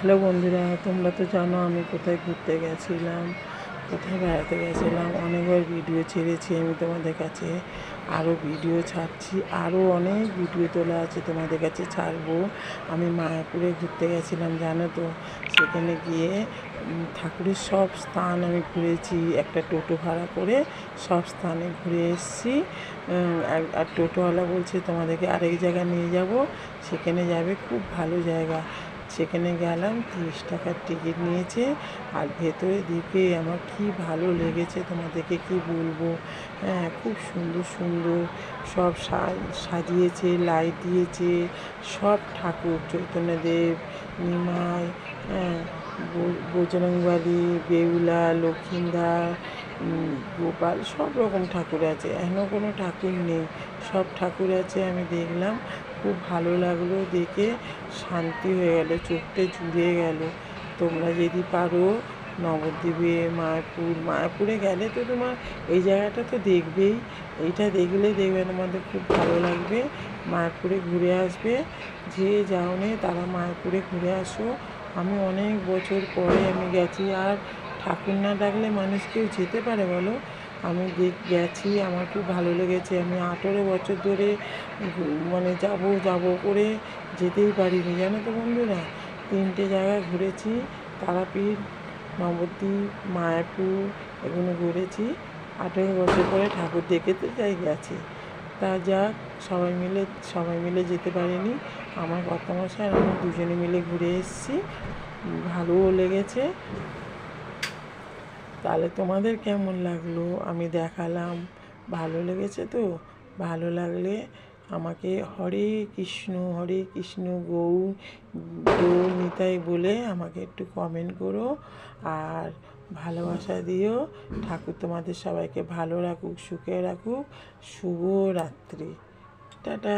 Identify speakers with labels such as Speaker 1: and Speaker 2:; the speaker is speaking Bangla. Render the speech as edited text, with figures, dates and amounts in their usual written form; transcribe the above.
Speaker 1: হ্যালো বন্ধুরা, তোমরা তো জানো আমি কোথায় ঘুরতে গেছিলাম, কোথায় বেড়াতে গেছিলাম। অনেকবার ভিডিও ছেড়েছি আমি তোমাদের কাছে, আরও ভিডিও ছাড়ছি, আরও অনেক ভিডিও তোলা আছে তোমাদের কাছে ছাড়বো। আমি মায়াপুরে ঘুরতে গেছিলাম জানো তো, সেখানে গিয়ে ঠাকুরের সব স্থান আমি ঘুরেছি। একটা টোটো ভাড়া করে সব স্থানে ঘুরে এসেছি। আর টোটোওয়ালা বলছে তোমাদেরকে আরেক জায়গায় নিয়ে যাব, সেখানে যাবে, খুব ভালো জায়গা। সেখানে গেলাম, 30 টাকার টিকিট নিয়েছে। আর ভেতরে দিকে আমার কি ভালো লেগেছে তোমাদেরকে কি বলবো। হ্যাঁ, খুব সুন্দর সুন্দর সব সাজিয়েছে, লাইট দিয়েছে। সব ঠাকুর, চৈতন্যদেব, নিমাই, হ্যাঁ, বজরংবলী, বেহুলা, লক্ষ্মীন্দর, গোপাল, সব রকম ঠাকুর আছে, এমন কোনো ঠাকুর নেই, সব ঠাকুর আছে। আমি দেখলাম, খুব ভালো লাগলো দেখে, শান্তি হয়ে গেল, চোখটা জুড়িয়ে গেল। তোমরা যদি পারো নবদ্বীপে, মায়াপুরে গেলে তো তোমার এই জায়গাটা তো দেখবেই। এইটা দেখলে দেখবে তোমাদের খুব ভালো লাগবে। মায়াপুরে ঘুরে আসবে, যে যাওনি তারা মায়াপুরে ঘুরে আসো। আমি অনেক বছর পরে আমি গেছি, আর ঠাকুর না ডাকলে মানুষ কেউ যেতে পারে বলো। আমি গেছি, আমার খুব ভালো লেগেছে। আমি 18 বছর ধরে মানে যাব করে যেতেই পারিনি জানো তো বন্ধুরা। 3টে জায়গা ঘুরেছি, তারাপীঠ, নবদ্বীপ, মায়াপুর, এগুলো ঘুরেছি। 18 বছর পরে ঠাকুর দেখতে যাই গেছি। তা যাক, সবাই মিলে যেতে পারিনি। আমার কর্তামশাই আর আমি দুজনে মিলে ঘুরে এসেছি, ভালোও লেগেছে। তাহলে তোমাদের কেমন লাগলো আমি দেখালাম, ভালো লেগেছে তো? ভালো লাগলে আমাকে হরে কৃষ্ণ গৌর নিতাই বলে আমাকে একটু কমেন্ট করো, আর ভালোবাসা দিও। ঠাকুর তোমাদের সবাইকে ভালো রাখুক, সুখে রাখুক। শুভ রাত্রি, টাটা।